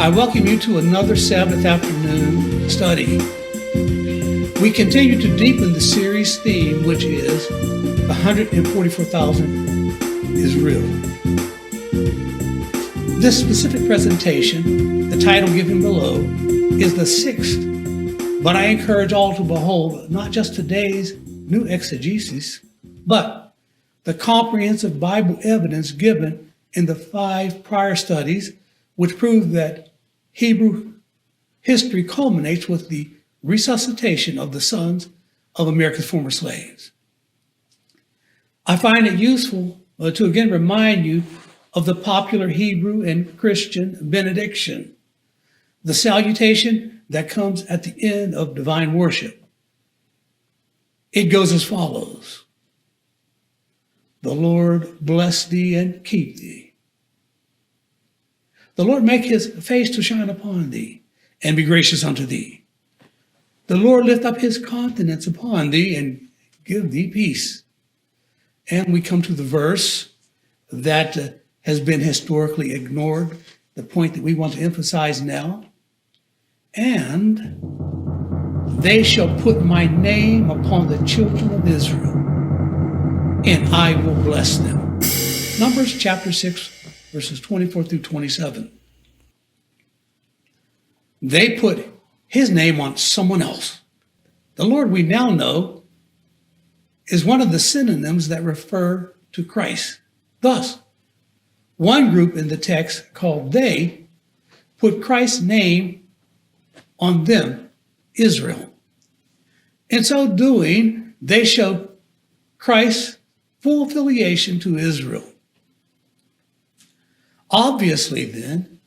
I welcome you to another Sabbath afternoon study. We continue to deepen the series theme, which is 144,000 is real. This specific presentation, the title given below, is the sixth, but I encourage all to behold not just today's new exegesis, but the comprehensive Bible evidence given in the 5 prior studies, which prove that Hebrew history culminates with the resuscitation of the sons of America's former slaves. I find it useful to again remind you of the popular Hebrew and Christian benediction, the salutation that comes at the end of divine worship. It goes as follows: "The Lord bless thee and keep thee. The Lord make his face to shine upon thee and be gracious unto thee. The Lord lift up his countenance upon thee and give thee peace." And we come to the verse that has been historically ignored, the point that we want to emphasize now. "And they shall put my name upon the children of Israel, and I will bless them." Numbers chapter 6, verses 24 through 27. They put his name on someone else. The Lord, we now know, is one of the synonyms that refer to Christ. Thus, one group in the text called they put Christ's name on them, Israel. In so doing, they show Christ's full affiliation to Israel. Obviously, then,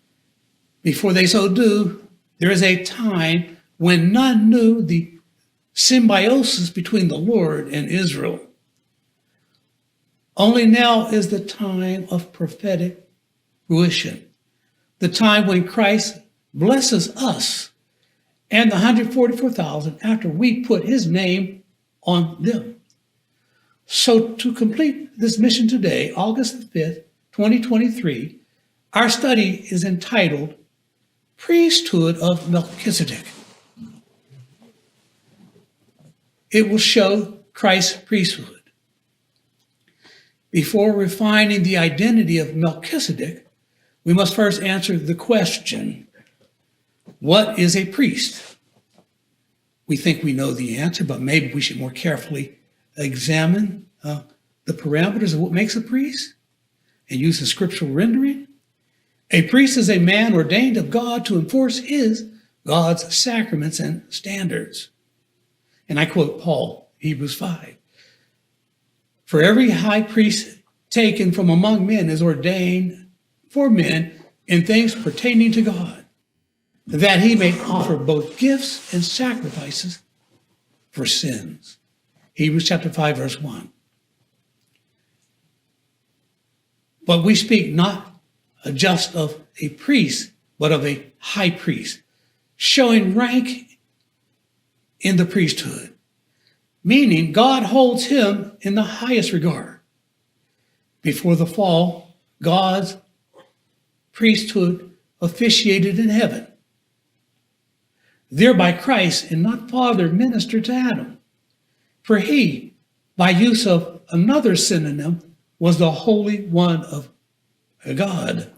before they so do, there is a time when none knew the symbiosis between the Lord and Israel. Only now is the time of prophetic fruition, the time when Christ blesses us and the 144,000 after we put his name on them. So to complete this mission today, August the 5th, 2023, our study is entitled Priesthood of Melchizedek. It will show Christ's priesthood. Before refining the identity of Melchizedek, we must first answer the question, what is a priest? We think we know the answer, but maybe we should more carefully examine the parameters of what makes a priest and use the scriptural rendering. A priest is a man ordained of God to enforce God's sacraments and standards. And I quote Paul, Hebrews 5. "For every high priest taken from among men is ordained for men in things pertaining to God, that he may offer both gifts and sacrifices for sins." Hebrews chapter 5, verse 1. But we speak not just of a priest, but of a high priest, showing rank in the priesthood, meaning God holds him in the highest regard. Before the fall, God's priesthood officiated in heaven. Thereby Christ and not Father ministered to Adam, for he, by use of another synonym, was the Holy One of God.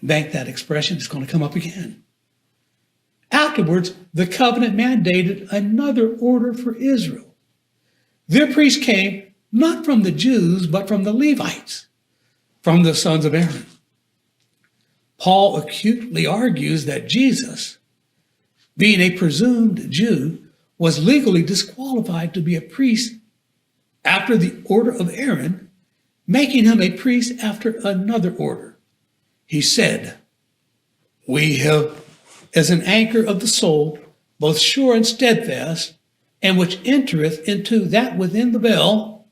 Bank that expression, it's going to come up again. Afterwards, the covenant mandated another order for Israel. Their priest came not from the Jews, but from the Levites, from the sons of Aaron. Paul acutely argues that Jesus, being a presumed Jew, was legally disqualified to be a priest after the order of Aaron, making him a priest after another order. He said, "We have as an anchor of the soul, both sure and steadfast, and which entereth into that within the veil,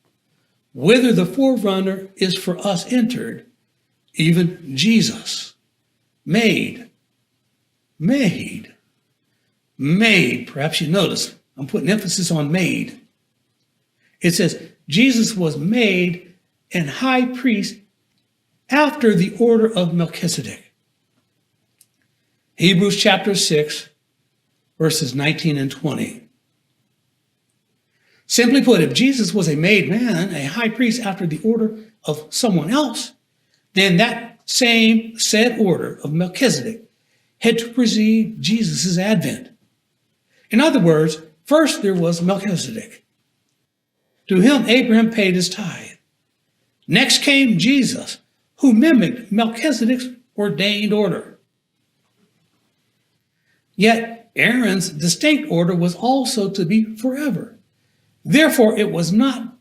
whither the forerunner is for us entered, even Jesus, made. Perhaps you notice, I'm putting emphasis on made. It says, Jesus was made an high priest after the order of Melchizedek. Hebrews chapter 6, verses 19 and 20. Simply put, if Jesus was a made man, a high priest after the order of someone else, then that same said order of Melchizedek had to precede Jesus' advent. In other words, first there was Melchizedek. To him, Abraham paid his tithe. Next came Jesus, who mimicked Melchizedek's ordained order. Yet Aaron's distinct order was also to be forever. Therefore, it was not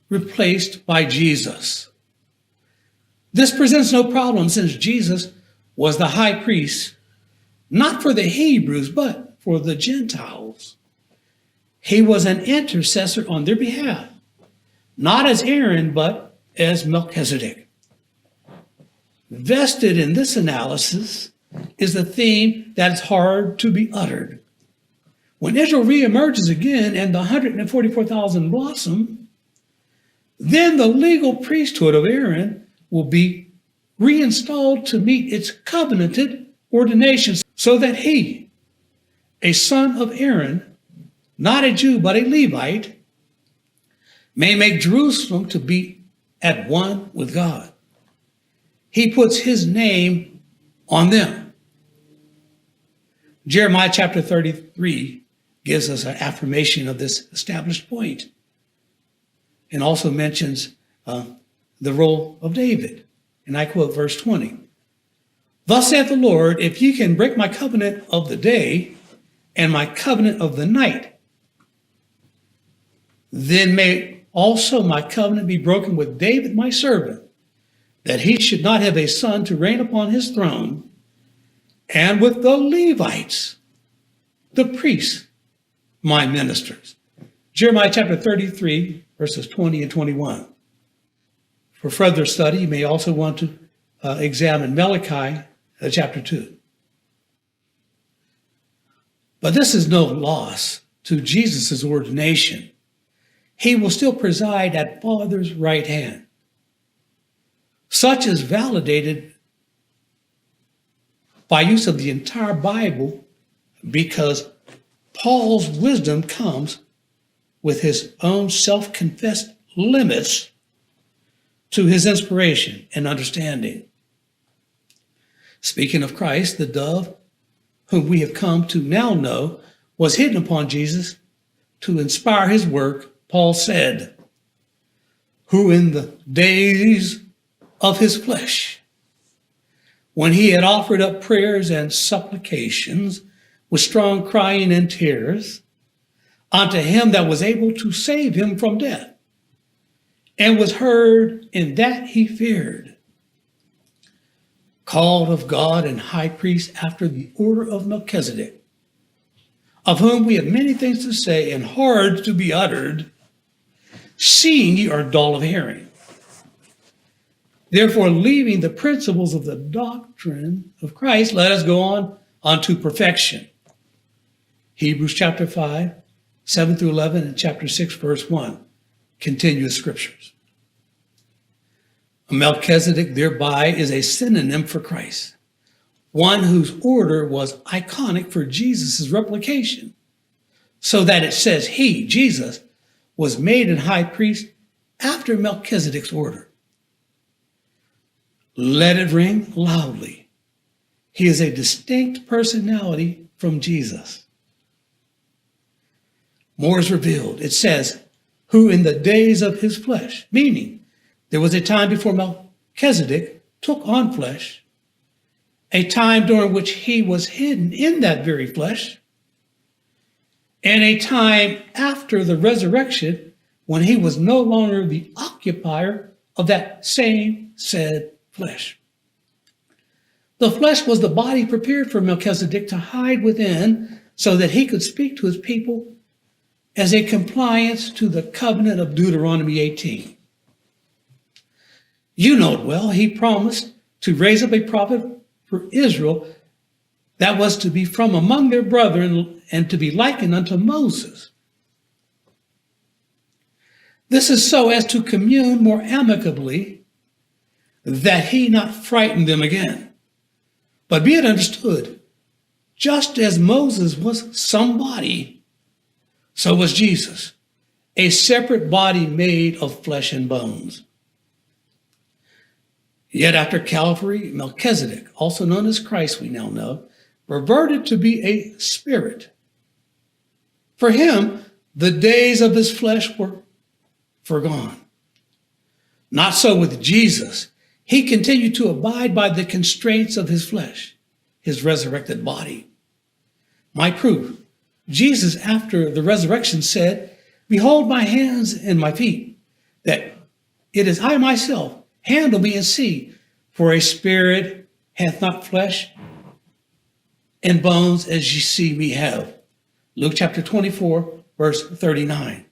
replaced by Jesus. This presents no problem since Jesus was the high priest, not for the Hebrews, but for the Gentiles. He was an intercessor on their behalf, not as Aaron, but as Melchizedek. Vested in this analysis is the theme that is hard to be uttered. When Israel reemerges again and the 144,000 blossom, then the legal priesthood of Aaron will be reinstalled to meet its covenanted ordinations so that he, a son of Aaron, not a Jew but a Levite, may make Jerusalem to be at one with God. He puts his name on them. Jeremiah chapter 33 gives us an affirmation of this established point and also mentions the role of David. And I quote verse 20. Thus saith the Lord, if ye can break my covenant of the day and my covenant of the night, then may also my covenant be broken with David my servant, that he should not have a son to reign upon his throne, and with the Levites, the priests, my ministers. Jeremiah chapter 33, verses 20 and 21. For further study, you may also want to examine Malachi chapter 2. But this is no loss to Jesus' ordination. He will still preside at Father's right hand. Such is validated by use of the entire Bible because Paul's wisdom comes with his own self-confessed limits to his inspiration and understanding. Speaking of Christ, the dove, whom we have come to now know, was hidden upon Jesus to inspire his work, Paul said, who in the days of his flesh, when he had offered up prayers and supplications with strong crying and tears unto him that was able to save him from death, and was heard in that he feared, called of God and high priest after the order of Melchizedek, of whom we have many things to say and hard to be uttered, seeing ye are dull of hearing. Therefore, leaving the principles of the doctrine of Christ, let us go on unto perfection. Hebrews chapter 5, 7 through 11, and chapter 6, verse 1. Continuous scriptures. Melchizedek thereby is a synonym for Christ, one whose order was iconic for Jesus' replication, so that it says he, Jesus, was made an high priest after Melchizedek's order. Let it ring loudly. He is a distinct personality from Jesus. More is revealed. It says, who in the days of his flesh, meaning there was a time before Melchizedek took on flesh, a time during which he was hidden in that very flesh, and a time after the resurrection when he was no longer the occupier of that same said flesh. The flesh was the body prepared for Melchizedek to hide within so that he could speak to his people as a compliance to the covenant of Deuteronomy 18. You know it well, he promised to raise up a prophet for Israel that was to be from among their brethren and to be likened unto Moses. This is so as to commune more amicably, that he not frighten them again. But be it understood Just as Moses was somebody, so was Jesus, a separate body made of flesh and bones. Yet after Calvary, Melchizedek, also known as Christ, we now know, reverted to be a spirit. For him, the days of his flesh were forgone. Not so with Jesus. He continued to abide by the constraints of his flesh, his resurrected body. My proof, Jesus, after the resurrection, said, "Behold my hands and my feet, that it is I myself. Handle me and see, for a spirit hath not flesh and bones as ye see me have." Luke chapter 24, verse 39.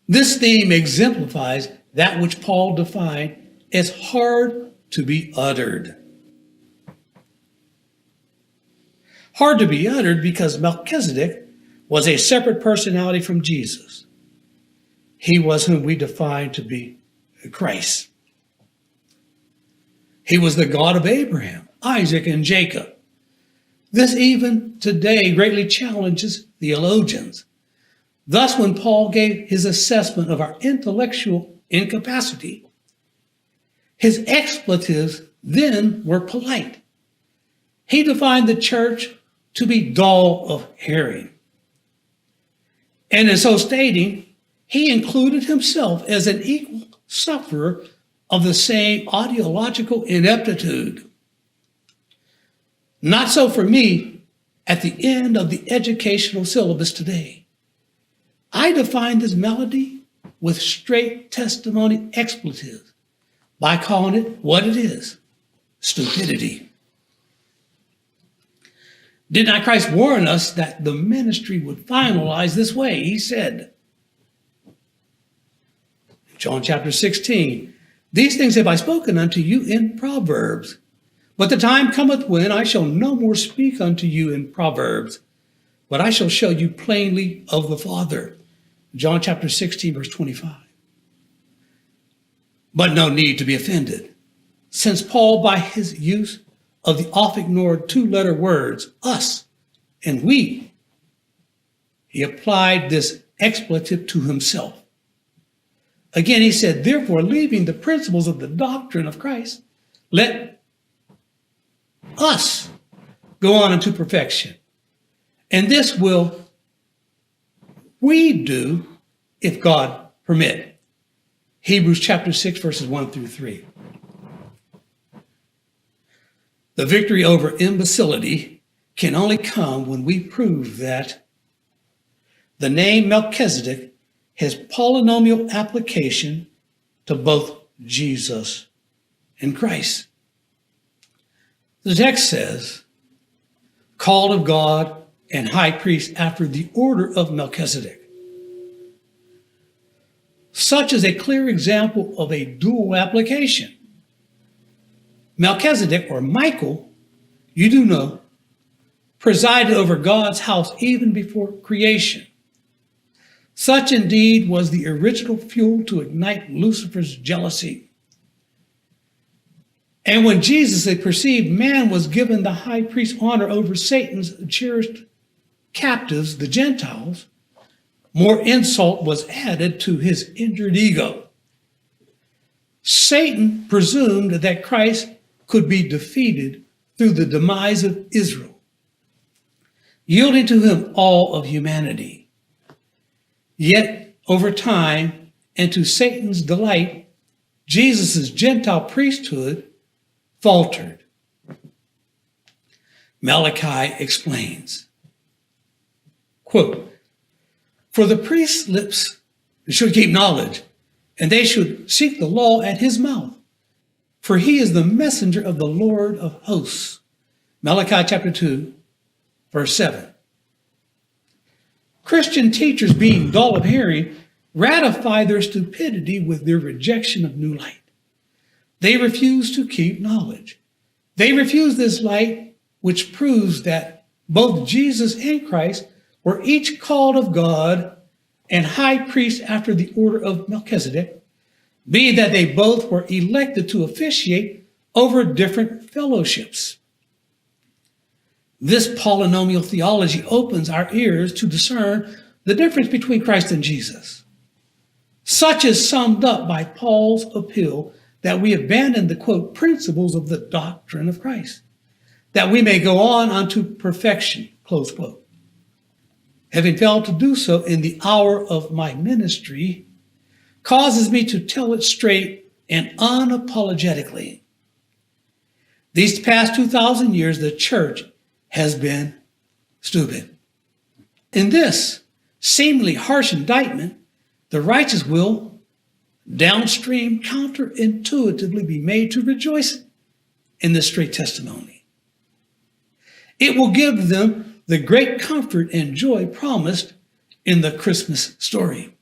This theme exemplifies that which Paul defined as hard to be uttered. Hard to be uttered because Melchizedek was a separate personality from Jesus. He was whom we define to be Christ. He was the God of Abraham, Isaac, and Jacob. This even today greatly challenges theologians. Thus, when Paul gave his assessment of our intellectual incapacity, his expletives then were polite. He defined the church to be dull of hearing. And in so stating, he included himself as an equal sufferer of the same ideological ineptitude. Not so for me at the end of the educational syllabus today. I define this melody with straight testimony expletives by calling it what it is, stupidity. Did not Christ warn us that the ministry would finalize this way? He said, John chapter 16, "These things have I spoken unto you in Proverbs. But the time cometh when I shall no more speak unto you in Proverbs, but I shall show you plainly of the Father." John chapter 16, verse 25. But no need to be offended, since Paul, by his use of the oft-ignored two-letter words, us and we, he applied this expletive to himself. Again, he said, "Therefore, leaving the principles of the doctrine of Christ, let us go on unto perfection. And this will we do if God permit." Hebrews chapter 6, verses 1 through 3. The victory over imbecility can only come when we prove that the name Melchizedek has polynomial application to both Jesus and Christ. The text says, "Called of God and high priest after the order of Melchizedek." Such is a clear example of a dual application. Melchizedek, or Michael, you do know, presided over God's house even before creation. Such indeed was the original fuel to ignite Lucifer's jealousy. And when Jesus, a perceived man, was given the high priest honor over Satan's cherished captives, the Gentiles, more insult was added to his injured ego. Satan presumed that Christ could be defeated through the demise of Israel, yielding to him all of humanity. Yet, over time, and to Satan's delight, Jesus' Gentile priesthood faltered. Malachi explains, quote, "For the priest's lips should keep knowledge, and they should seek the law at his mouth. For he is the messenger of the Lord of hosts." Malachi chapter 2, verse 7. Christian teachers, being dull of hearing, ratify their stupidity with their rejection of new light. They refuse to keep knowledge. They refuse this light, which proves that both Jesus and Christ were each called of God and high priest after the order of Melchizedek, being that they both were elected to officiate over different fellowships. This polynomial theology opens our ears to discern the difference between Christ and Jesus. Such is summed up by Paul's appeal that we abandon the, quote, principles of the doctrine of Christ, that we may go on unto perfection, close quote. Having failed to do so in the hour of my ministry causes me to tell it straight and unapologetically. These past 2,000 years, the church has been stupid. In this seemingly harsh indictment, the righteous will downstream counterintuitively be made to rejoice in this straight testimony. It will give them the great comfort and joy promised in the Christmas story.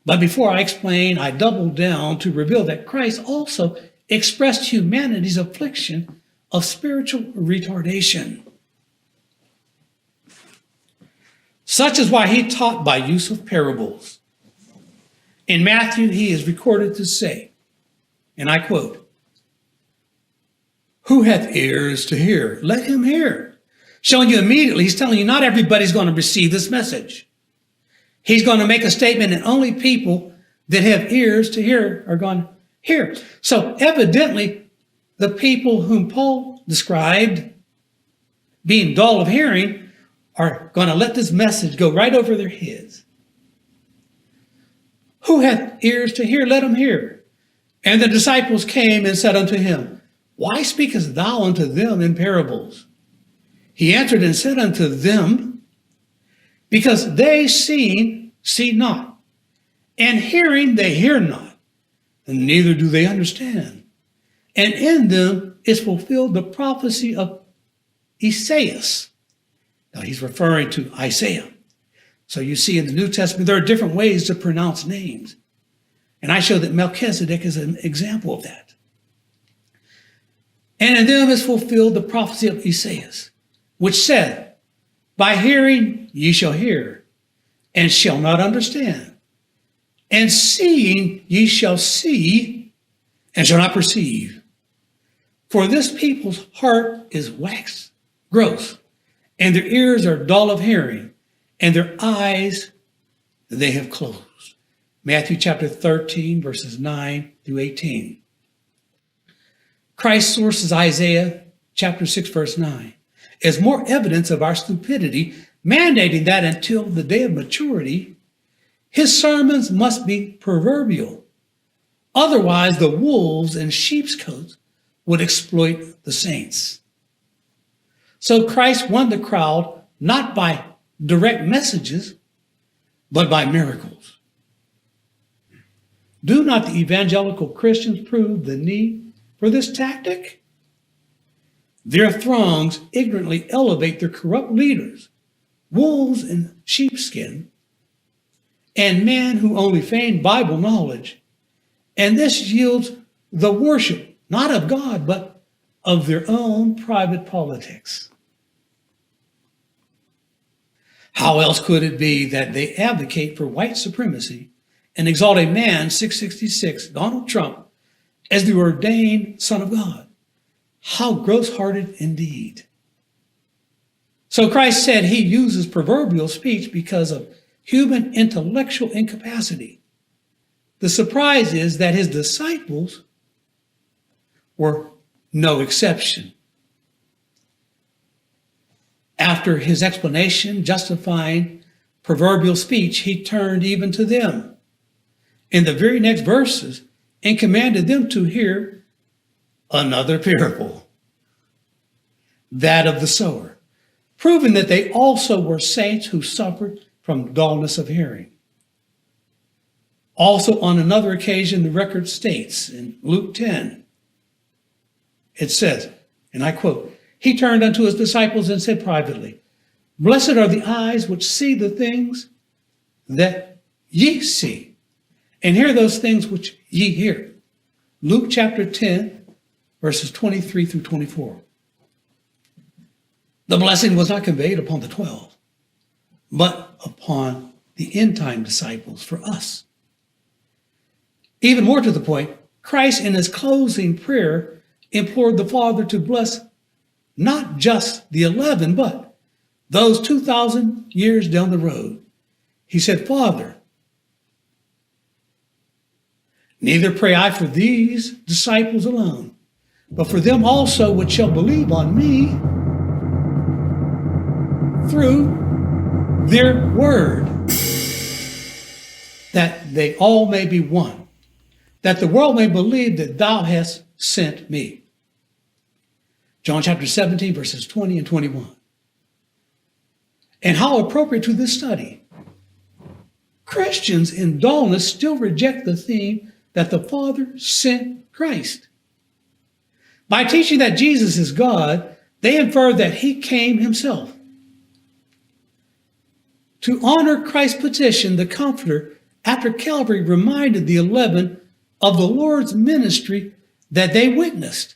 But before I explain, I double down to reveal that Christ also expressed humanity's affliction of spiritual retardation. Such is why he taught by use of parables. In Matthew, he is recorded to say, and I quote, "Who hath ears to hear, let him hear." Showing you immediately, he's telling you not everybody's going to receive this message. He's going to make a statement and only people that have ears to hear are going to hear. So evidently, the people whom Paul described being dull of hearing are going to let this message go right over their heads. Who hath ears to hear, let him hear. And the disciples came and said unto him, Why speakest thou unto them in parables? He answered and said unto them, Because they seeing, see not, and hearing, they hear not, and neither do they understand. And in them is fulfilled the prophecy of Esaias. Now he's referring to Isaiah. So you see in the New Testament, there are different ways to pronounce names. And I show that Melchizedek is an example of that. And in them is fulfilled the prophecy of Esaias, which said, By hearing ye shall hear, and shall not understand. And seeing ye shall see, and shall not perceive. For this people's heart is waxed gross, and their ears are dull of hearing, and their eyes they have closed. Matthew chapter 13, verses 9 through 18. Christ sources Isaiah chapter 6, verse 9 as more evidence of our stupidity, mandating that until the day of maturity, his sermons must be proverbial. Otherwise, the wolves in sheep's coats would exploit the saints. So Christ won the crowd not by direct messages, but by miracles. Do not the evangelical Christians prove the need for this tactic? Their throngs ignorantly elevate their corrupt leaders, wolves in sheepskin, and men who only feign Bible knowledge. And this yields the worship, not of God, but of their own private politics. How else could it be that they advocate for white supremacy and exalt a man, 666, Donald Trump, as the ordained Son of God? How gross-hearted indeed. So Christ said he uses proverbial speech because of human intellectual incapacity. The surprise is that his disciples were no exception. After his explanation justifying proverbial speech, he turned even to them in the very next verses and commanded them to hear another parable, that of the sower, proving that they also were saints who suffered from dullness of hearing. Also, on another occasion, the record states in Luke 10, it says, and I quote, He turned unto his disciples and said privately, Blessed are the eyes which see the things that ye see, and hear those things which ye hear. Luke chapter 10, verses 23 through 24. The blessing was not conveyed upon the 12, but upon the end-time disciples for us. Even more to the point, Christ in his closing prayer implored the Father to bless not just the 11, but those 2,000 years down the road. He said, Father, neither pray I for these disciples alone, but for them also which shall believe on me through their word, that they all may be one, that the world may believe that thou hast sent me. John chapter 17, verses 20 and 21. And how appropriate to this study. Christians in dullness still reject the theme that the Father sent Christ. By teaching that Jesus is God, they infer that he came himself. To honor Christ's petition, the Comforter, after Calvary, reminded the 11 of the Lord's ministry that they witnessed,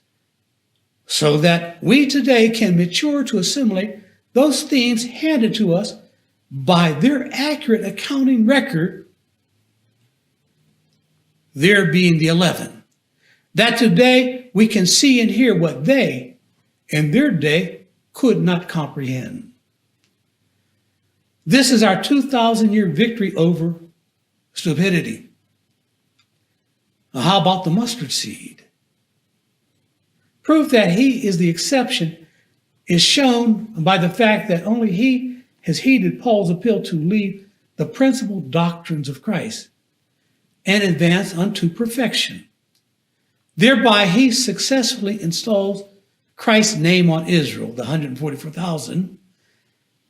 so that we today can mature to assimilate those themes handed to us by their accurate accounting record, there being the 11. That today we can see and hear what they, in their day, could not comprehend. This is our 2,000-year victory over stupidity. Now, how about the mustard seed? Proof that he is the exception is shown by the fact that only he has heeded Paul's appeal to leave the principal doctrines of Christ and advance unto perfection. Thereby, he successfully installs Christ's name on Israel, the 144,000,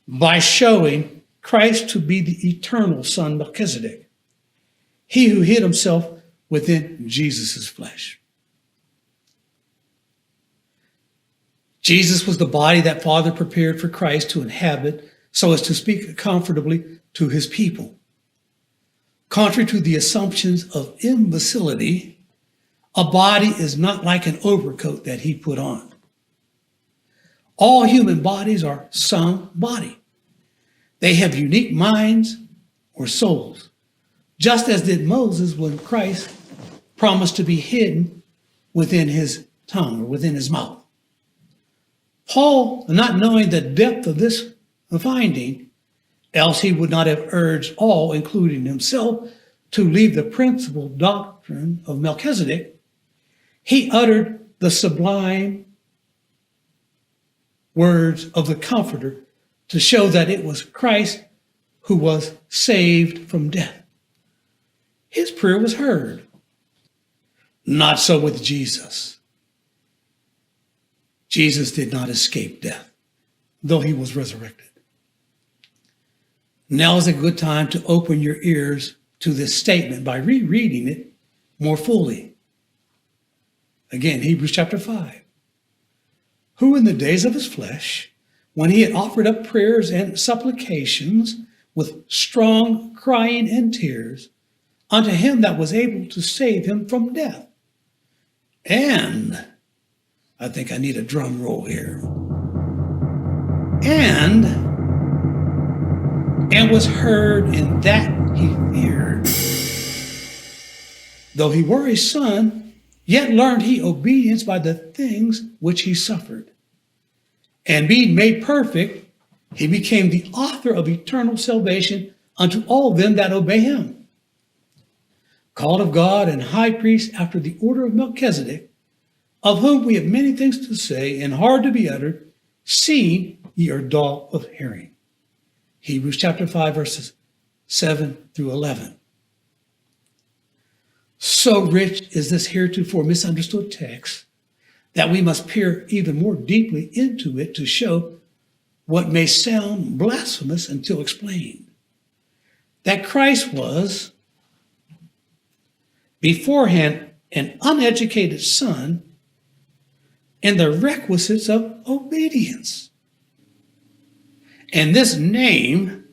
by showing Christ to be the eternal son Melchizedek, he who hid himself within Jesus' flesh. Jesus was the body that Father prepared for Christ to inhabit so as to speak comfortably to his people. Contrary to the assumptions of imbecility, a body is not like an overcoat that he put on. All human bodies are some body. They have unique minds or souls, just as did Moses when Christ promised to be hidden within his tongue or within his mouth. Paul, not knowing the depth of this finding, else he would not have urged all, including himself, to leave the principal doctrine of Melchizedek, he uttered the sublime words of the Comforter to show that it was Christ who was saved from death. His prayer was heard. Not so with Jesus. Jesus did not escape death, though he was resurrected. Now is a good time to open your ears to this statement by rereading it more fully. Again, Hebrews chapter 5. Who in the days of his flesh, when he had offered up prayers and supplications with strong crying and tears unto him that was able to save him from death. And, I think I need a drum roll here. And was heard in that he feared. Though he were a son, yet learned he obedience by the things which he suffered. And being made perfect, he became the author of eternal salvation unto all them that obey him. Called of God and high priest after the order of Melchizedek, of whom we have many things to say and hard to be uttered, seeing ye are dull of hearing. Hebrews chapter 5, verses 7 through 11. So rich is this heretofore misunderstood text that we must peer even more deeply into it to show what may sound blasphemous until explained. That Christ was beforehand an uneducated son in the requisites of obedience. And this name,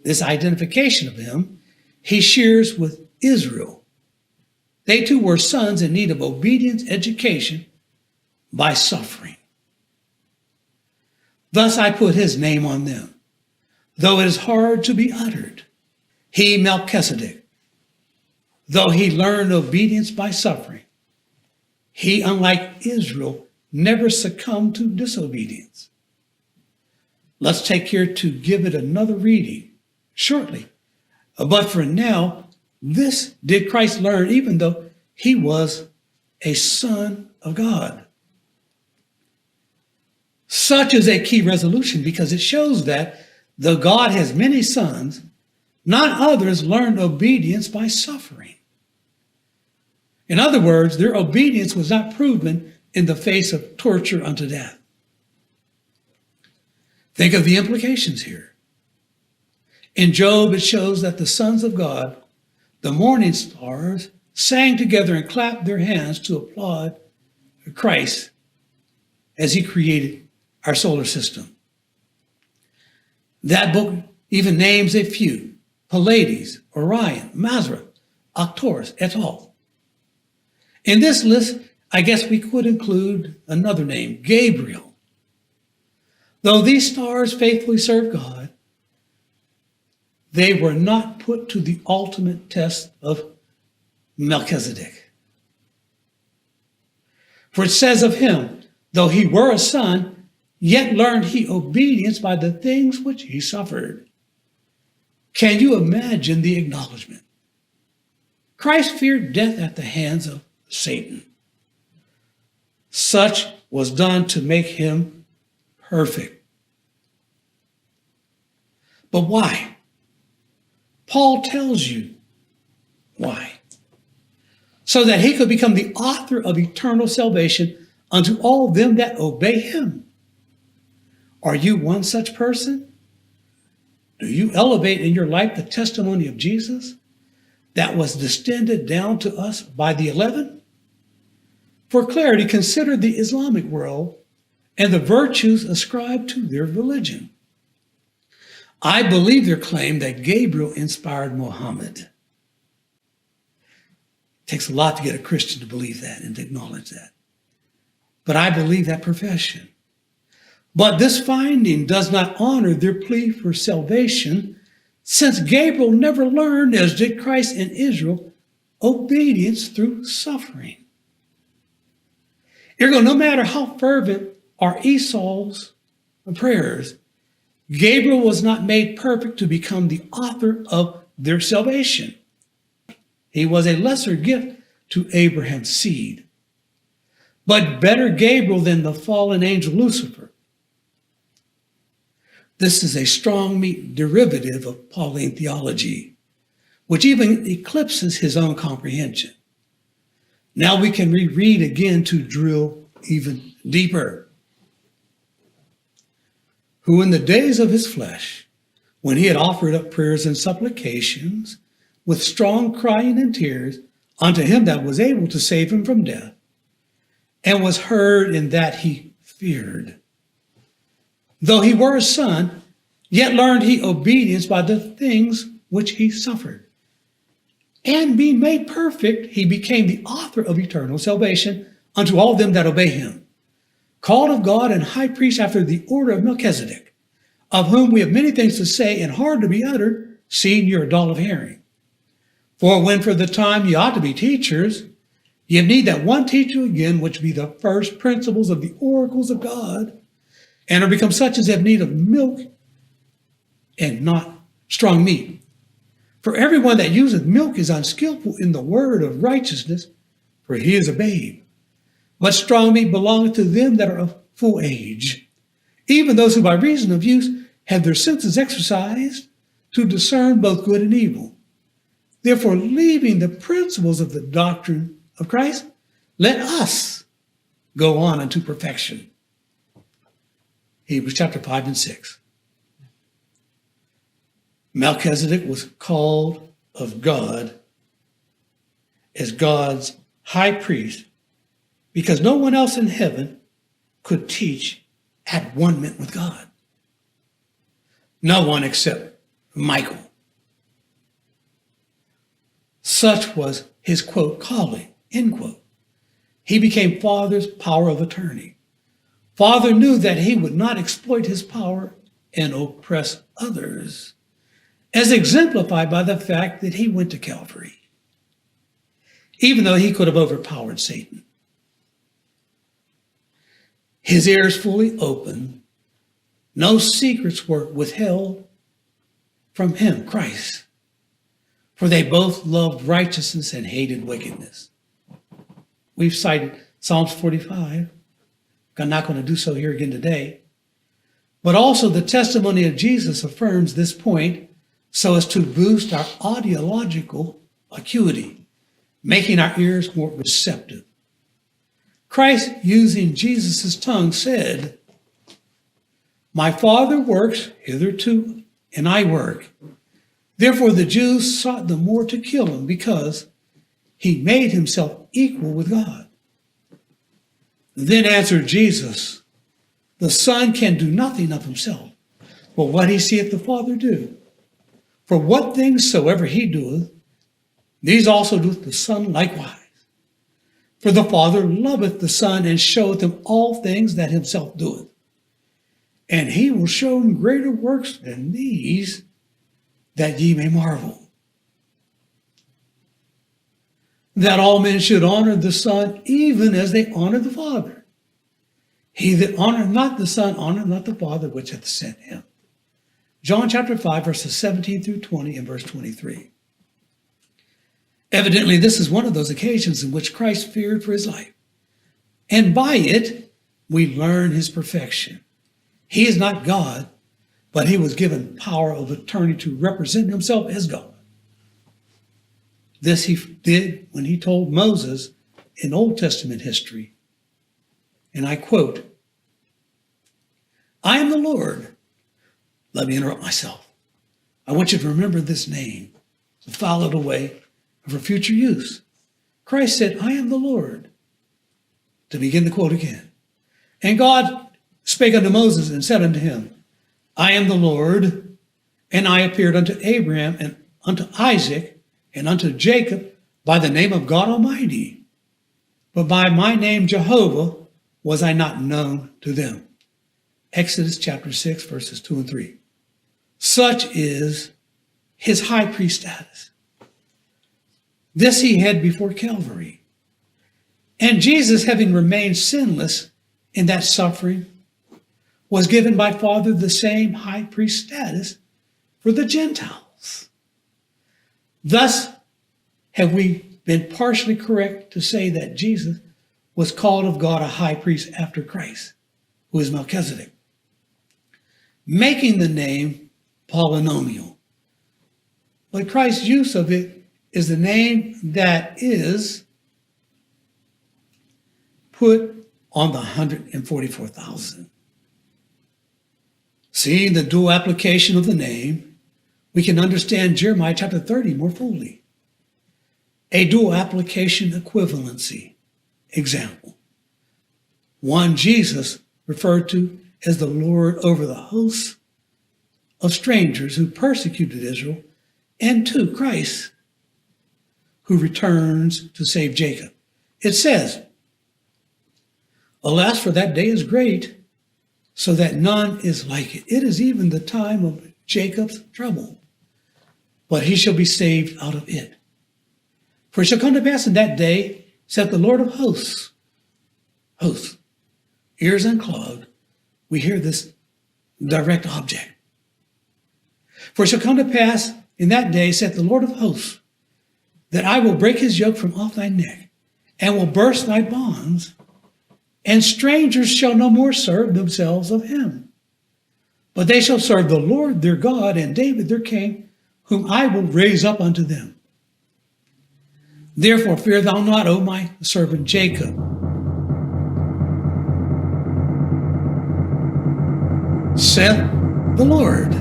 this identification of him, he shares with Israel. They too were sons in need of obedience education by suffering. Thus I put his name on them, though it is hard to be uttered. He, Melchizedek, though he learned obedience by suffering, he, unlike Israel, never succumbed to disobedience. Let's take care to give it another reading shortly. But for now, this did Christ learn even though he was a son of God. Such is a key resolution because it shows that though God has many sons, not others learned obedience by suffering. In other words, their obedience was not proven in the face of torture unto death. Think of the implications here. In Job, it shows that the sons of God, the morning stars, sang together and clapped their hands to applaud Christ as he created our solar system. That book even names a few: Pleiades, Orion, Mazzaroth, Arcturus, et al. In this list, I guess we could include another name, Gabriel. Though these stars faithfully served God, they were not put to the ultimate test of Melchizedek. For it says of him, though he were a son, yet learned he obedience by the things which he suffered. Can you imagine the acknowledgement? Christ feared death at the hands of Satan. Such was done to make him perfect. But why? Paul tells you why. So that he could become the author of eternal salvation unto all them that obey him. Are you one such person? Do you elevate in your life the testimony of Jesus that was descended down to us by the 11? For clarity, consider the Islamic world and the virtues ascribed to their religion. I believe their claim that Gabriel inspired Muhammad. It takes a lot to get a Christian to believe that and to acknowledge that. But I believe that profession. But this finding does not honor their plea for salvation, since Gabriel never learned, as did Christ in Israel, obedience through suffering. Ergo, no matter how fervent are Esau's prayers, Gabriel was not made perfect to become the author of their salvation. He was a lesser gift to Abraham's seed, but better Gabriel than the fallen angel Lucifer. This is a strong meat derivative of Pauline theology, which even eclipses his own comprehension. Now we can reread again to drill even deeper. Who in the days of his flesh, when he had offered up prayers and supplications, with strong crying and tears, unto him that was able to save him from death, and was heard in that he feared. Though he were a son, yet learned he obedience by the things which he suffered. And being made perfect, he became the author of eternal salvation unto all them that obey him, called of God and high priest after the order of Melchizedek, of whom we have many things to say and hard to be uttered, seeing you are dull of hearing. For when for the time ye ought to be teachers, ye have need that one teach you again, which be the first principles of the oracles of God, and are become such as have need of milk and not strong meat. For everyone that useth milk is unskillful in the word of righteousness, for he is a babe. But strong meat belongeth to them that are of full age, even those who by reason of use have their senses exercised to discern both good and evil. Therefore, leaving the principles of the doctrine of Christ, let us go on unto perfection. Hebrews chapter 5 and 6. Melchizedek was called of God as God's high priest because no one else in heaven could teach at one ment with God. No one except Michael. Such was his, quote, calling, end quote. He became Father's power of attorney. Father knew that he would not exploit his power and oppress others, as exemplified by the fact that he went to Calvary, even though he could have overpowered Satan. his ears fully open. No secrets were withheld from him, Christ. For they both loved righteousness and hated wickedness. We've cited Psalms 45. I'm not going to do so here again today. But also the testimony of Jesus affirms this point so as to boost our audiological acuity, making our ears more receptive. Christ, using Jesus' tongue, said, "My Father works hitherto, and I work." Therefore the Jews sought the more to kill him because he made himself equal with God. Then answered Jesus, "The Son can do nothing of himself, but what he seeth the Father do. For what things soever he doeth, these also doeth the Son likewise. For the Father loveth the Son, and showeth him all things that himself doeth. And he will show him greater works than these, that ye may marvel. That all men should honor the Son, even as they honor the Father. He that honoreth not the Son, honoreth not the Father which hath sent him." John chapter 5, verses 17 through 20 and verse 23. Evidently, this is one of those occasions in which Christ feared for his life. And by it, we learn his perfection. He is not God, but he was given power of attorney to represent himself as God. This he did when he told Moses in Old Testament history, and I quote, "I am the Lord." Let me interrupt myself. I want you to remember this name, to file it away for future use. Christ said, "I am the Lord." To begin the quote again. "And God spake unto Moses and said unto him, I am the Lord, and I appeared unto Abraham and unto Isaac and unto Jacob by the name of God Almighty. But by my name Jehovah was I not known to them." Exodus chapter 6, verses 2 and 3. Such is his high priest status. This he had before Calvary. And Jesus, having remained sinless in that suffering, was given by Father the same high priest status for the Gentiles. Thus have we been partially correct to say that Jesus was called of God a high priest after Christ, who is Melchizedek, making the name polynomial. But Christ's use of it is the name that is put on the 144,000. Seeing the dual application of the name, we can understand Jeremiah chapter 30 more fully. A dual application equivalency example. One, Jesus referred to as the Lord over the hosts of strangers who persecuted Israel, and two, Christ, who returns to save Jacob. It says, "Alas, for that day is great, so that none is like it. It is even the time of Jacob's trouble, but he shall be saved out of it. For it shall come to pass in that day, saith the Lord of hosts," ears unclogged, we hear this direct object. "For it shall come to pass in that day, saith the Lord of hosts, that I will break his yoke from off thy neck, and will burst thy bonds, and strangers shall no more serve themselves of him. But they shall serve the Lord their God, and David their king, whom I will raise up unto them. Therefore fear thou not, O my servant Jacob. Saith the Lord,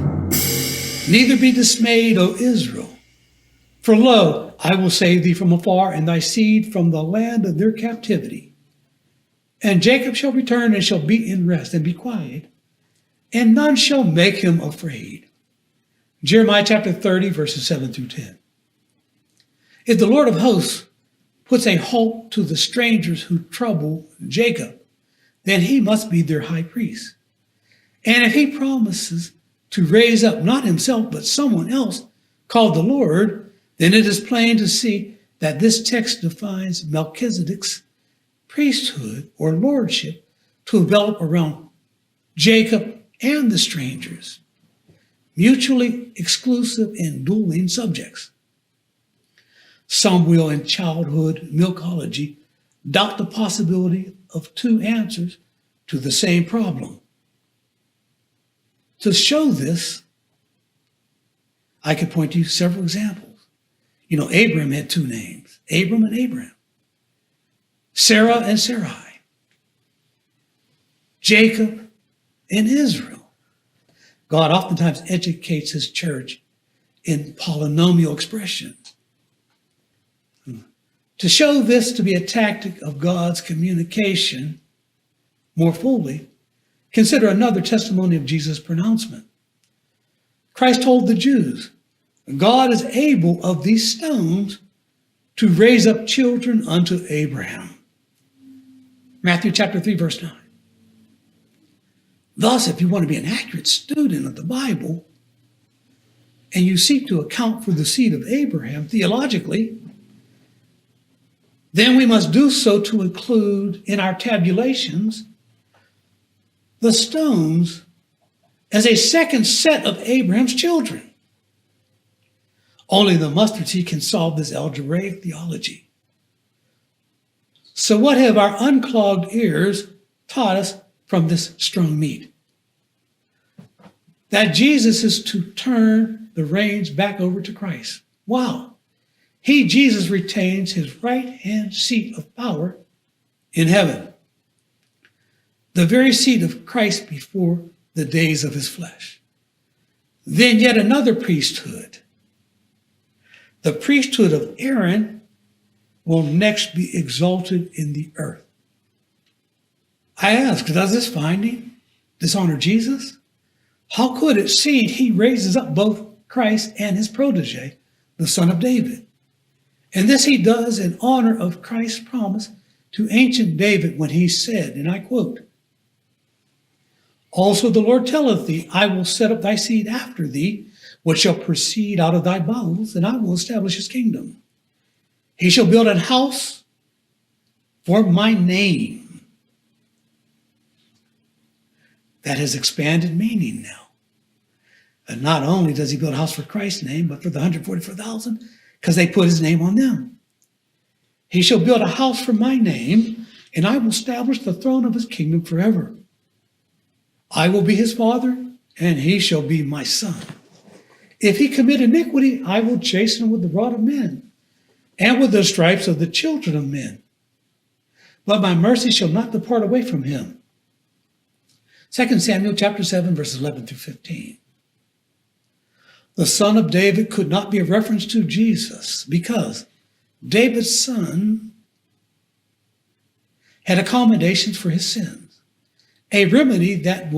neither be dismayed, O Israel. For lo, I will save thee from afar, and thy seed from the land of their captivity. And Jacob shall return, and shall be in rest, and be quiet, and none shall make him afraid." Jeremiah chapter 30, verses 7 through 10. If the Lord of hosts puts a halt to the strangers who trouble Jacob, then he must be their high priest. And if he promises to raise up not himself, but someone else called the Lord, then it is plain to see that this text defines Melchizedek's priesthood or lordship to develop around Jacob and the strangers, mutually exclusive and dueling subjects. Some will, in childhood milkology, doubt the possibility of two answers to the same problem. To show this, I could point to you several examples. Abram had two names, Abram and Abraham, Sarah and Sarai, Jacob and Israel. God oftentimes educates his church in polynomial expressions. To show this to be a tactic of God's communication more fully, consider another testimony of Jesus' pronouncement. Christ told the Jews, God is able of these stones to raise up children unto Abraham. Matthew chapter 3, verse 9. Thus, if you want to be an accurate student of the Bible, and you seek to account for the seed of Abraham theologically, then we must do so to include in our tabulations the stones as a second set of Abraham's children. Only the mustard seed can solve this algebraic theology. So what have our unclogged ears taught us from this strong meat? That Jesus is to turn the reins back over to Christ. Wow. Jesus, retains his right-hand seat of power in heaven, the very seat of Christ before the days of his flesh. Then yet another priesthood. The priesthood of Aaron will next be exalted in the earth. I ask, does this finding dishonor Jesus? How could it, seeing he raises up both Christ and his protege, the son of David? And this he does in honor of Christ's promise to ancient David when he said, and I quote, also the Lord telleth thee, I will set up thy seed after thee, which shall proceed out of thy bowels, and I will establish his kingdom. He shall build an house for my name. That has expanded meaning now. And not only does he build a house for Christ's name, but for the 144,000, because they put his name on them. He shall build a house for my name, and I will establish the throne of his kingdom forever. I will be his father, and he shall be my son. If he commit iniquity, I will chasten him with the rod of men, and with the stripes of the children of men. But my mercy shall not depart away from him. 2 Samuel chapter 7, verses 11 through 15. The son of David could not be a reference to Jesus because David's son had accommodations for his sins, a remedy that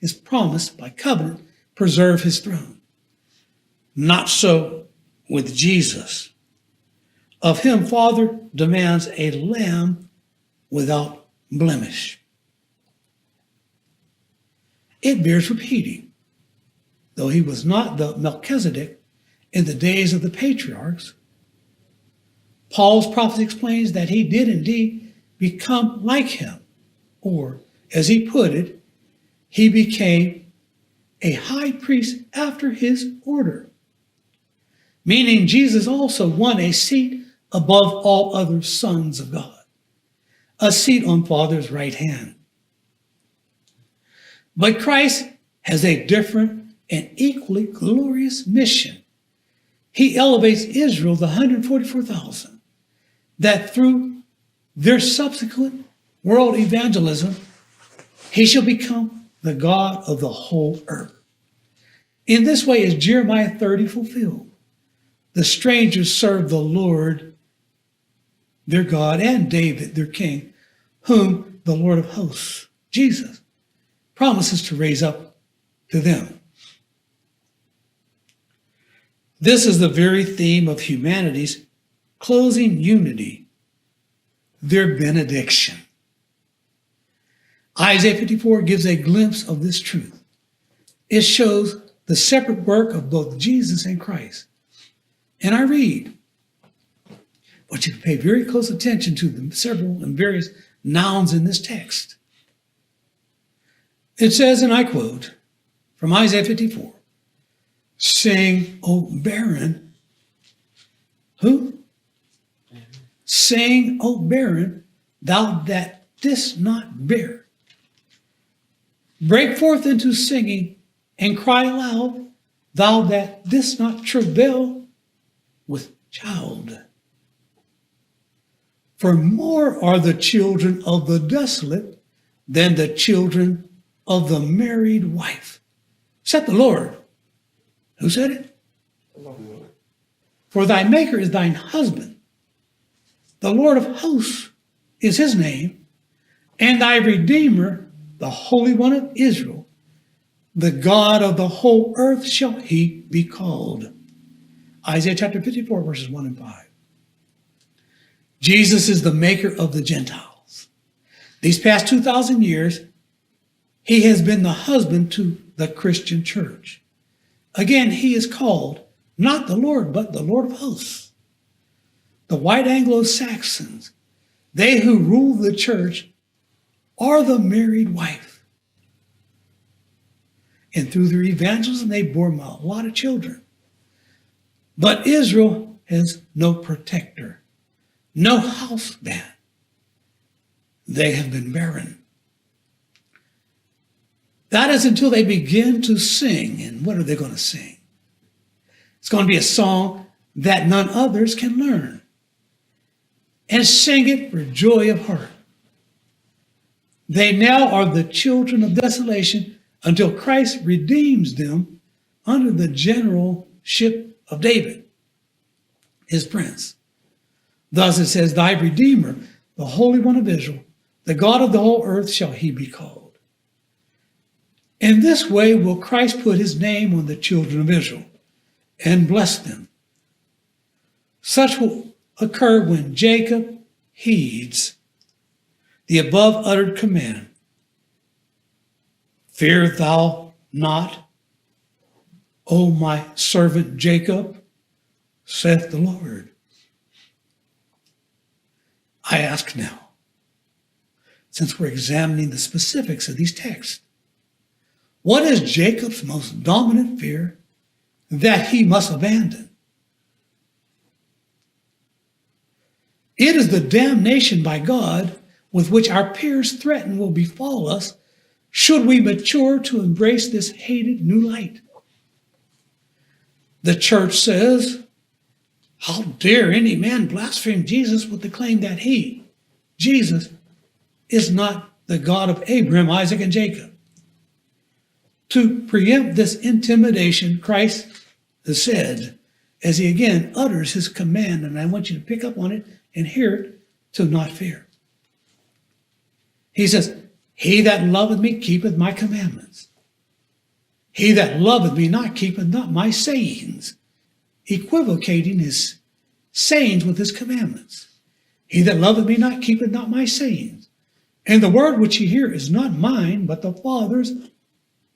is promised by covenant preserve his throne. Not so with Jesus. Of him, Father demands a lamb without blemish. It bears repeating. Though he was not the Melchizedek in the days of the patriarchs, Paul's prophecy explains that he did indeed become like him, or, as he put it, he became a high priest after his order, meaning Jesus also won a seat above all other sons of God, a seat on Father's right hand. But Christ has a different and equally glorious mission. He elevates Israel, the 144,000, that through their subsequent world evangelism, he shall become the God of the whole earth. In this way is Jeremiah 30 fulfilled. The strangers served the Lord, their God, and David, their king, whom the Lord of hosts, Jesus, promises to raise up to them. This is the very theme of humanity's closing unity, their benediction. Isaiah 54 gives a glimpse of this truth. It shows the separate work of both Jesus and Christ. And I read, but you pay very close attention to the several and various nouns in this text. It says, and I quote from Isaiah 54, sing, O barren, who? Sing, O barren, thou that didst not bear. Break forth into singing and cry aloud, thou that didst not travail with child. For more are the children of the desolate than the children of the married wife. Said the Lord. Who said it? The Lord. For thy maker is thine husband. The Lord of hosts is his name, and thy Redeemer, the Holy One of Israel. The God of the whole earth shall he be called. Isaiah chapter 54, verses 1 and 5. Jesus is the maker of the Gentiles. These past 2,000 years, he has been the husband to the Christian church. Again, he is called not the Lord, but the Lord of hosts. The white Anglo-Saxons, they who rule the church, are the married wife. And through their evangelism, they bore a lot of children. But Israel has no protector, no houseband. They have been barren. That is until they begin to sing. And what are they going to sing? It's going to be a song that none others can learn. And sing it for joy of heart. They now are the children of desolation until Christ redeems them under the generalship of David, his prince. Thus it says, thy Redeemer, the Holy One of Israel, the God of the whole earth shall he be called. In this way will Christ put his name on the children of Israel and bless them. Such will occur when Jacob heeds the above uttered command. Fear thou not, O my servant Jacob, saith the Lord. I ask now, since we're examining the specifics of these texts, what is Jacob's most dominant fear that he must abandon? It is the damnation by God with which our peers threaten will befall us should we mature to embrace this hated new light. The church says, how dare any man blaspheme Jesus with the claim that he, Jesus, is not the God of Abraham, Isaac, and Jacob. To preempt this intimidation, Christ has said, as he again utters his command, and I want you to pick up on it and hear it, to not fear. He says, he that loveth me keepeth my commandments. He that loveth me not keepeth not my sayings, equivocating his sayings with his commandments. He that loveth me not keepeth not my sayings. And the word which ye hear is not mine, but the Father's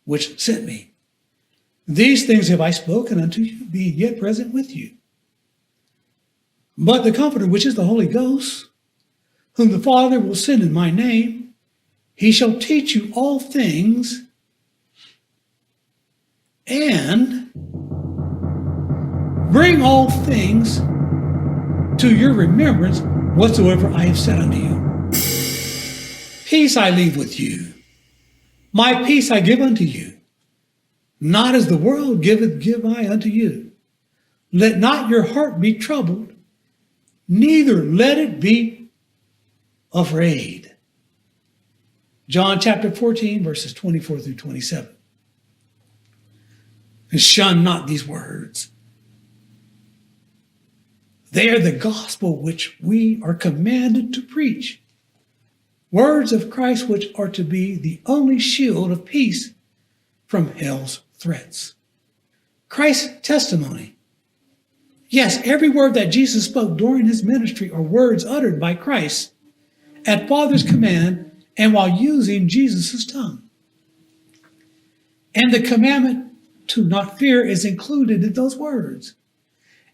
which sent me. These things have I spoken unto you, being yet present with you. But the Comforter, which is the Holy Ghost, whom the Father will send in my name, he shall teach you all things and bring all things to your remembrance whatsoever I have said unto you. Peace I leave with you. My peace I give unto you. Not as the world giveth, give I unto you. Let not your heart be troubled, neither let it be afraid. John chapter 14, verses 24 through 27. And shun not these words. They are the gospel which we are commanded to preach. Words of Christ which are to be the only shield of peace from hell's threats. Christ's testimony. Yes, every word that Jesus spoke during his ministry are words uttered by Christ at Father's command and while using Jesus' tongue. And the commandment to not fear is included in those words.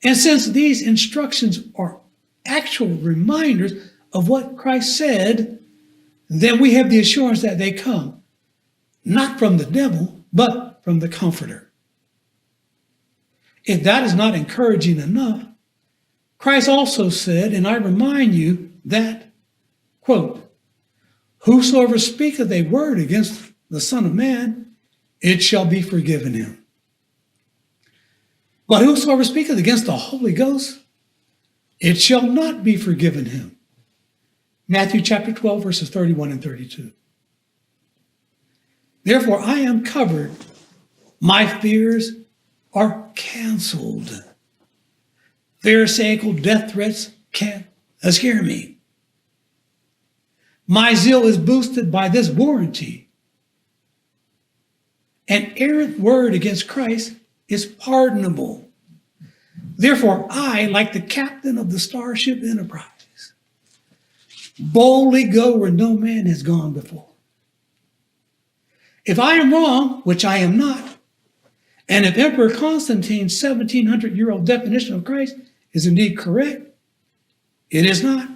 And since these instructions are actual reminders of what Christ said, then we have the assurance that they come not from the devil, but from the Comforter. If that is not encouraging enough, Christ also said, and I remind you that, quote, whosoever speaketh a word against the Son of Man, it shall be forgiven him. But whosoever speaketh against the Holy Ghost, it shall not be forgiven him. Matthew chapter 12, verses 31 and 32. Therefore, I am covered. My fears are canceled. Pharisaical death threats can't scare me. My zeal is boosted by this warranty. An errant word against Christ is pardonable. Therefore, I, like the captain of the Starship Enterprise, boldly go where no man has gone before. If I am wrong, which I am not, and if Emperor Constantine's 1700-year-old definition of Christ is indeed correct, it is not,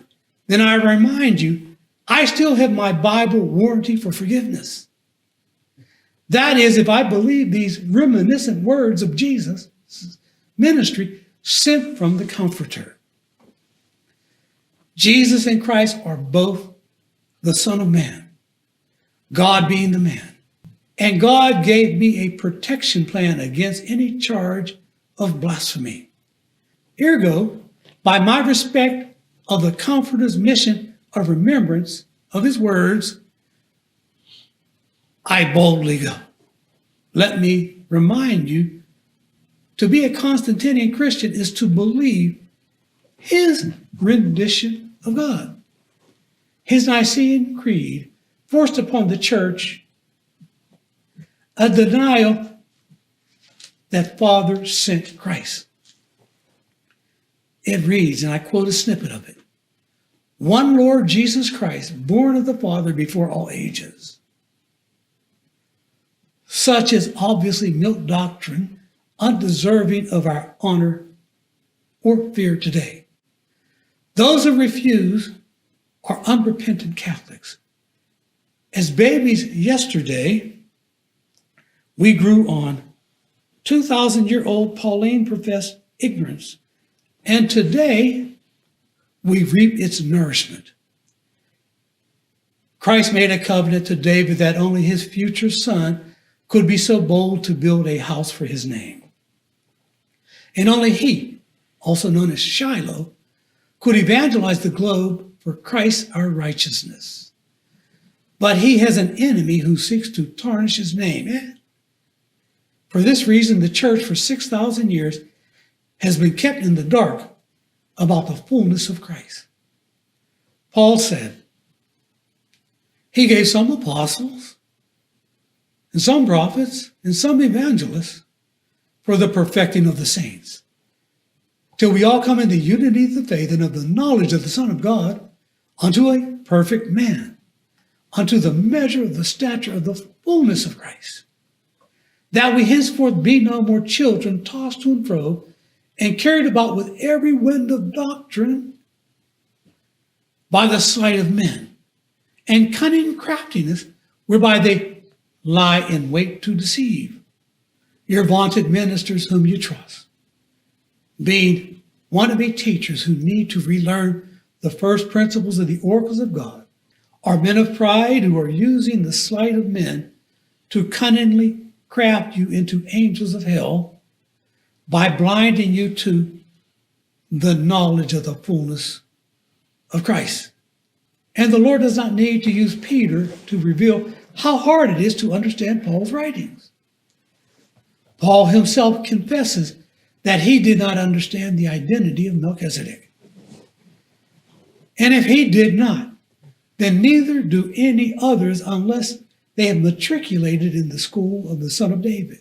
then I remind you, I still have my Bible warranty for forgiveness. That is, if I believe these reminiscent words of Jesus' ministry sent from the Comforter. Jesus and Christ are both the Son of Man, God being the man. And God gave me a protection plan against any charge of blasphemy. Ergo, by my respect of the Comforter's mission of remembrance of his words, I boldly go. Let me remind you, to be a Constantinian Christian is to believe his rendition of God. His Nicene Creed forced upon the church a denial that Father sent Christ. It reads, and I quote a snippet of it, one Lord Jesus Christ, born of the Father before all ages. Such is obviously milk doctrine, undeserving of our honor or fear today. Those who refuse are unrepentant Catholics. As babies yesterday, we grew on 2,000-year-old Pauline professed ignorance, and today we reap its nourishment. Christ made a covenant to David that only his future son could be so bold to build a house for his name. And only he, also known as Shiloh, could evangelize the globe for Christ our righteousness. But he has an enemy who seeks to tarnish his name. For this reason, the church for 6,000 years has been kept in the dark about the fullness of Christ. Paul said, he gave some apostles, and some prophets, and some evangelists for the perfecting of the saints, till we all come into unity of the faith and of the knowledge of the Son of God, unto a perfect man, unto the measure of the stature of the fullness of Christ, that we henceforth be no more children tossed to and fro and carried about with every wind of doctrine by the sleight of men and cunning craftiness whereby they lie in wait to deceive your vaunted ministers whom you trust, being wannabe teachers who need to relearn the first principles of the oracles of God, are men of pride who are using the sleight of men to cunningly craft you into angels of hell by blinding you to the knowledge of the fullness of Christ. And the Lord does not need to use Peter to reveal how hard it is to understand Paul's writings. Paul himself confesses that he did not understand the identity of Melchizedek. And if he did not, then neither do any others unless they have matriculated in the school of the Son of David.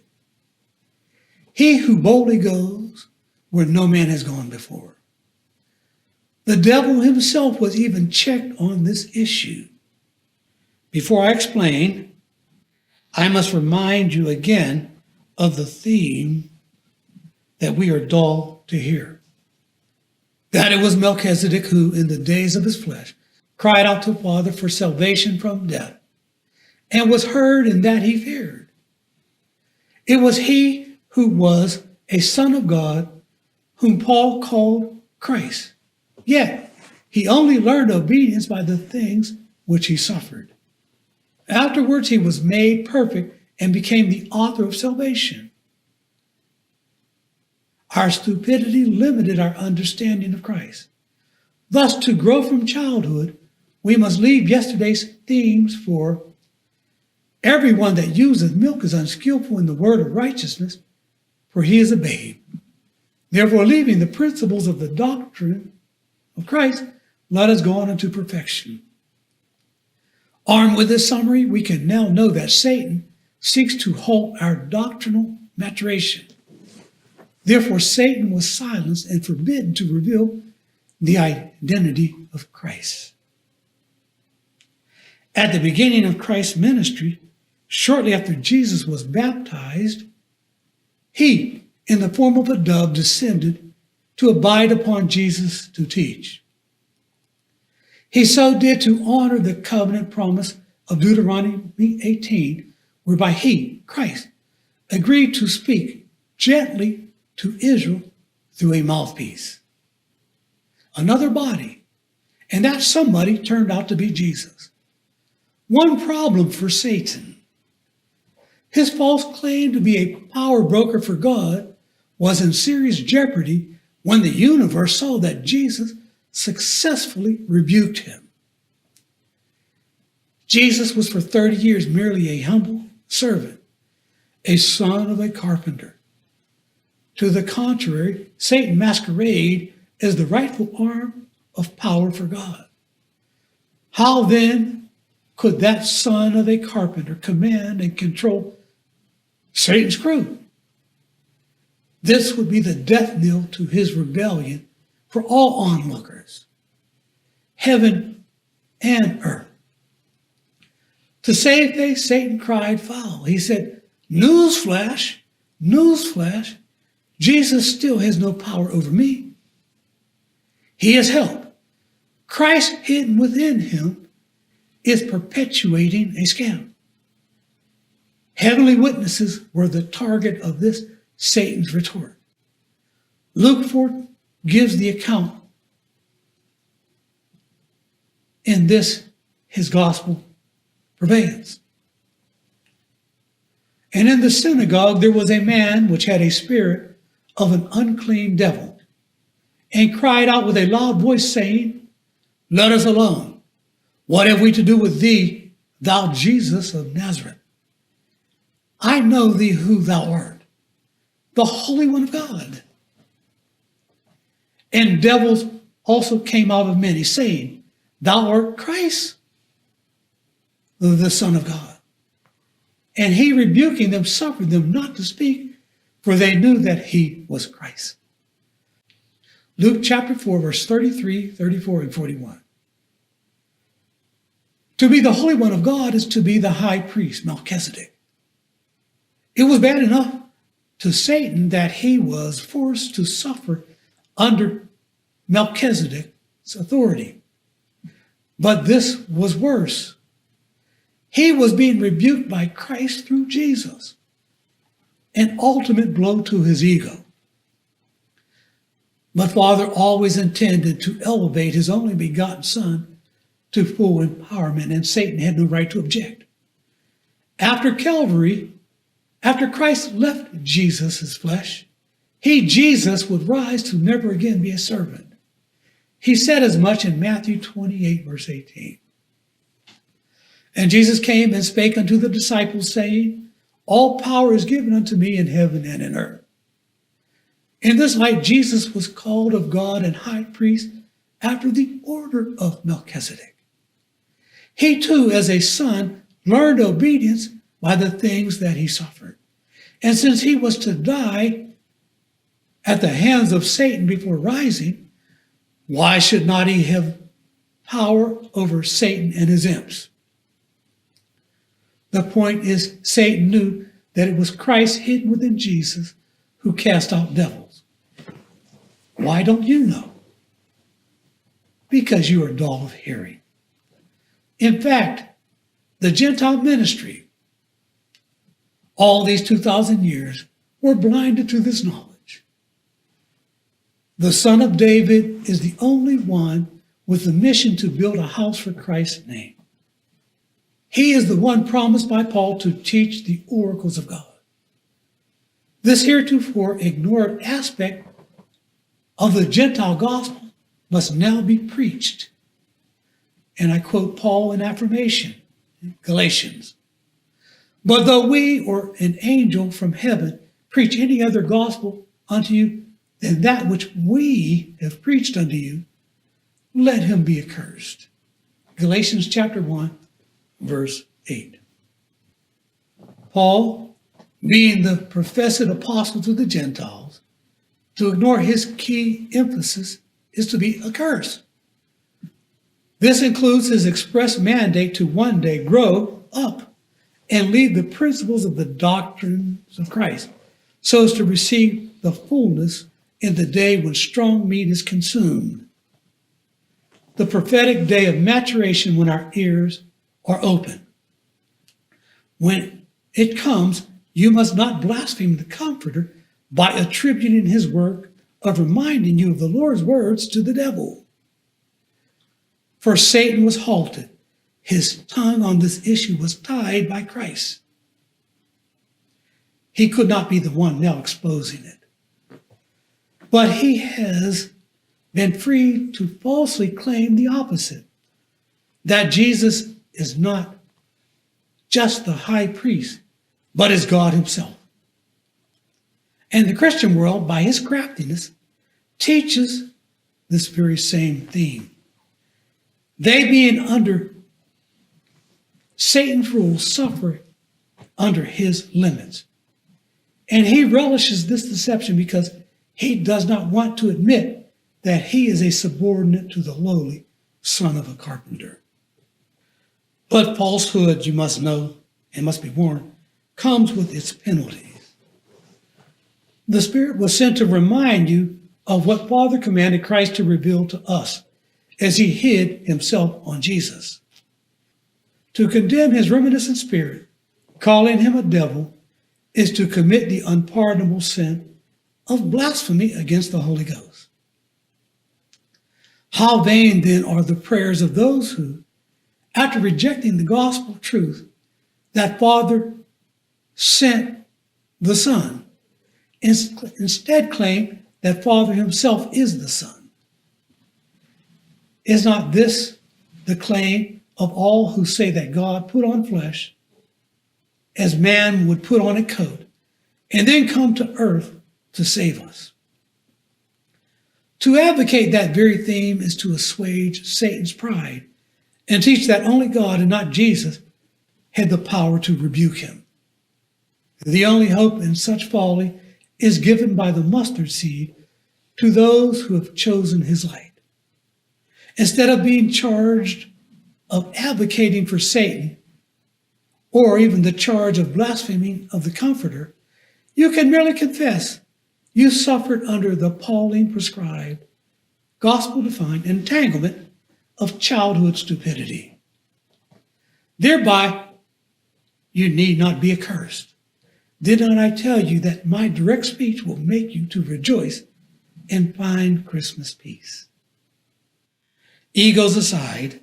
He who boldly goes where no man has gone before. The devil himself was even checked on this issue. Before I explain, I must remind you again of the theme that we are dull to hear. That it was Melchizedek who, in the days of his flesh, cried out to the Father for salvation from death, and was heard in that he feared. It was he who was a son of God, whom Paul called Christ. Yet he only learned obedience by the things which he suffered. Afterwards he was made perfect and became the author of salvation. Our stupidity limited our understanding of Christ. Thus, to grow from childhood, we must leave yesterday's themes for everyone that uses milk is unskillful in the word of righteousness, for he is a babe. Therefore, leaving the principles of the doctrine of Christ, let us go on into perfection. Armed with this summary, we can now know that Satan seeks to halt our doctrinal maturation. Therefore, Satan was silenced and forbidden to reveal the identity of Christ. At the beginning of Christ's ministry, shortly after Jesus was baptized, he, in the form of a dove, descended to abide upon Jesus to teach. He so did to honor the covenant promise of Deuteronomy 18, whereby he, Christ, agreed to speak gently to Israel through a mouthpiece. Another body, and that somebody turned out to be Jesus. One problem for Satan. His false claim to be a power broker for God was in serious jeopardy when the universe saw that Jesus successfully rebuked him. Jesus was for 30 years merely a humble servant, a son of a carpenter. To the contrary, Satan masqueraded as the rightful arm of power for God. How then could that son of a carpenter command and control Satan's crew? This would be the death knell to his rebellion for all onlookers, heaven and earth. To save face, Satan cried foul. He said, newsflash, newsflash, Jesus still has no power over me. He is help. Christ hidden within him is perpetuating a scam. Heavenly witnesses were the target of this Satan's retort. Luke 4 gives the account in this, his gospel purveyance. And in the synagogue there was a man which had a spirit of an unclean devil, and cried out with a loud voice, saying, let us alone. What have we to do with thee, thou Jesus of Nazareth? I know thee who thou art, the Holy One of God. And devils also came out of many, saying, thou art Christ, the Son of God. And he, rebuking them, suffered them not to speak, for they knew that he was Christ. Luke chapter 4, verse 33, 34, and 41. To be the Holy One of God is to be the high priest, Melchizedek. It was bad enough to Satan that he was forced to suffer under Melchizedek's authority. But this was worse. He was being rebuked by Christ through Jesus, an ultimate blow to his ego. My Father always intended to elevate his only begotten Son to full empowerment, and Satan had no right to object. After Calvary, after Christ left Jesus' flesh, he, Jesus, would rise to never again be a servant. He said as much in Matthew 28, verse 18. And Jesus came and spake unto the disciples, saying, all power is given unto me in heaven and in earth. In this light, Jesus was called of God and high priest after the order of Melchizedek. He too, as a son, learned obedience by the things that he suffered. And since he was to die at the hands of Satan before rising, why should not he have power over Satan and his imps? The point is, Satan knew that it was Christ hidden within Jesus who cast out devils. Why don't you know? Because you are dull of hearing. In fact, the Gentile ministry, all these 2,000 years, were blinded to this knowledge. The Son of David is the only one with the mission to build a house for Christ's name. He is the one promised by Paul to teach the oracles of God. This heretofore ignored aspect of the Gentile gospel must now be preached. And I quote Paul in affirmation, Galatians. But though we or an angel from heaven preach any other gospel unto you than that which we have preached unto you, let him be accursed. Galatians chapter 1, verse 8. Paul, being the professed apostle to the Gentiles, to ignore his key emphasis is to be accursed. This includes his express mandate to one day grow up and lead the principles of the doctrines of Christ, so as to receive the fullness in the day when strong meat is consumed. The prophetic day of maturation when our ears are open. When it comes, you must not blaspheme the Comforter by attributing his work of reminding you of the Lord's words to the devil. For Satan was halted. His tongue on this issue was tied by Christ. He could not be the one now exposing it. But he has been free to falsely claim the opposite, that Jesus is not just the high priest, but is God himself. And the Christian world, by his craftiness, teaches this very same theme. They, being under Satan's rule, suffer under his limits. And he relishes this deception because he does not want to admit that he is a subordinate to the lowly son of a carpenter. But falsehood, you must know, and must be warned, comes with its penalties. The Spirit was sent to remind you of what Father commanded Christ to reveal to us as he hid himself on Jesus. To condemn his reminiscent spirit, calling him a devil, is to commit the unpardonable sin of blasphemy against the Holy Ghost. How vain then are the prayers of those who, after rejecting the gospel truth that Father sent the Son, instead claim that Father himself is the Son. Is not this the claim of all who say that God put on flesh as man would put on a coat and then come to earth to save us? To advocate that very theme is to assuage Satan's pride and teach that only God and not Jesus had the power to rebuke him. The only hope in such folly is given by the mustard seed to those who have chosen his light. Instead of being charged of advocating for Satan, or even the charge of blaspheming of the Comforter, you can merely confess you suffered under the Pauline prescribed, gospel-defined entanglement of childhood stupidity. Thereby, you need not be accursed. Did not I tell you that my direct speech will make you to rejoice and find Christmas peace? Egos aside,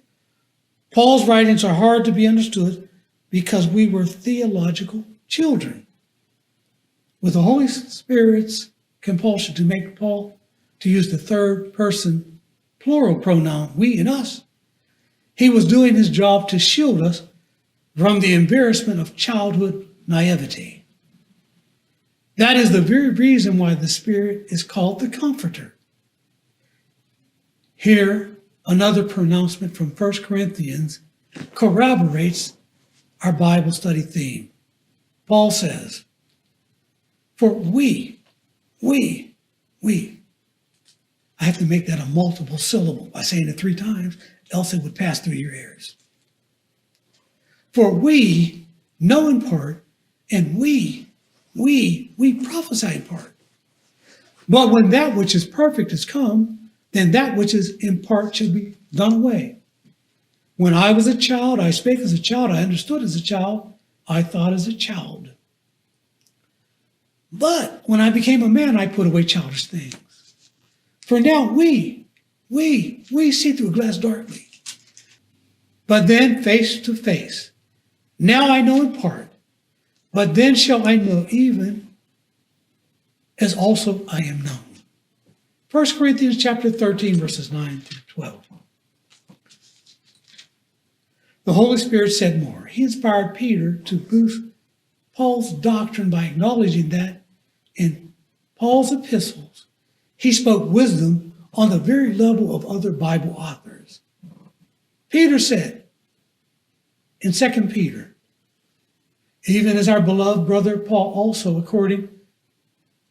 Paul's writings are hard to be understood because we were theological children. With the Holy Spirit's compulsion to make Paul to use the third person plural pronoun, we and us, he was doing his job to shield us from the embarrassment of childhood naivety. That is the very reason why the Spirit is called the Comforter. Here, another pronouncement from 1 Corinthians corroborates our Bible study theme. Paul says, for we, I have to make that a multiple syllable by saying it 3 times, else it would pass through your ears. For we know in part, and we prophesy in part. But when that which is perfect is come, then that which is in part should be done away. When I was a child, I spake as a child, I understood as a child, I thought as a child. But when I became a man, I put away childish things. For now we see through a glass darkly, but then face to face. Now I know in part, but then shall I know even as also I am known. 1 Corinthians chapter 13, verses 9 through 12. The Holy Spirit said more. He inspired Peter to boost Paul's doctrine by acknowledging that in Paul's epistles, he spoke wisdom on the very level of other Bible authors. Peter said in 2 Peter, even as our beloved brother Paul also, according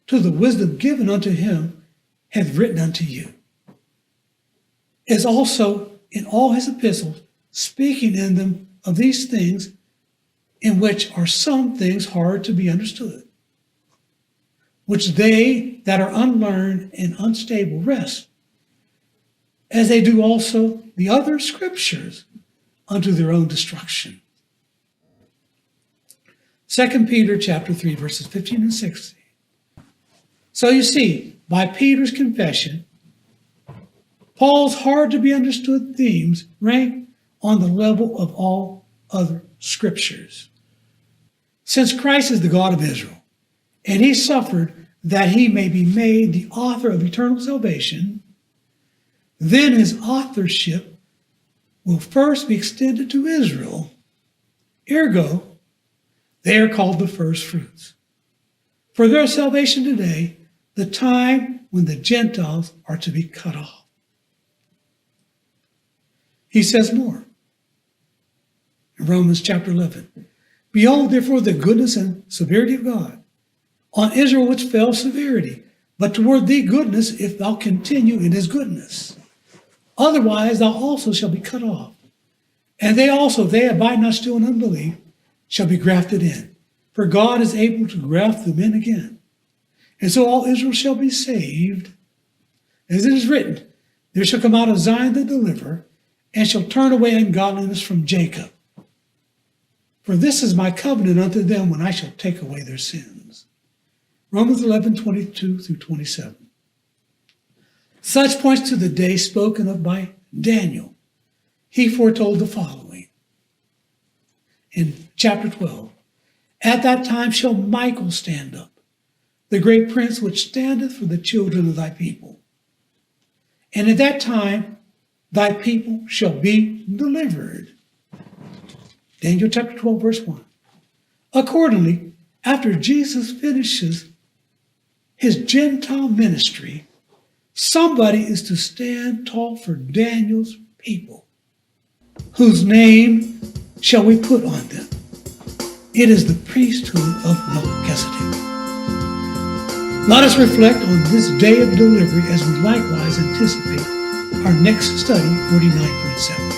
to the wisdom given unto him, hath written unto you, as also in all his epistles, speaking in them of these things, in which are some things hard to be understood, which they that are unlearned and unstable wrest, as they do also the other scriptures, unto their own destruction. 2 Peter chapter 3, verses 15 and 16. So you see, by Peter's confession, Paul's hard to be understood themes rank on the level of all other scriptures. Since Christ is the God of Israel, and he suffered that he may be made the author of eternal salvation, then his authorship will first be extended to Israel. Ergo, they are called the first fruits. For their salvation today, the time when the Gentiles are to be cut off. He says more in Romans chapter 11. Behold, therefore, the goodness and severity of God. On Israel which fell severity, but toward thee goodness, if thou continue in his goodness. Otherwise thou also shalt be cut off. And they also, they abide not still in unbelief, shall be grafted in. For God is able to graft them in again. And so all Israel shall be saved. As it is written, there shall come out of Zion the deliverer, and shall turn away ungodliness from Jacob. For this is my covenant unto them when I shall take away their sins. Romans 11, 22 through 27. Such points to the day spoken of by Daniel. He foretold the following. In chapter 12, at that time shall Michael stand up, the great prince which standeth for the children of thy people. And at that time thy people shall be delivered. Daniel chapter 12, verse 1. Accordingly, after Jesus finishes his Gentile ministry, somebody is to stand tall for Daniel's people, whose name shall we put on them. It is the priesthood of Melchizedek. Let us reflect on this day of delivery as we likewise anticipate our next study, 49.7.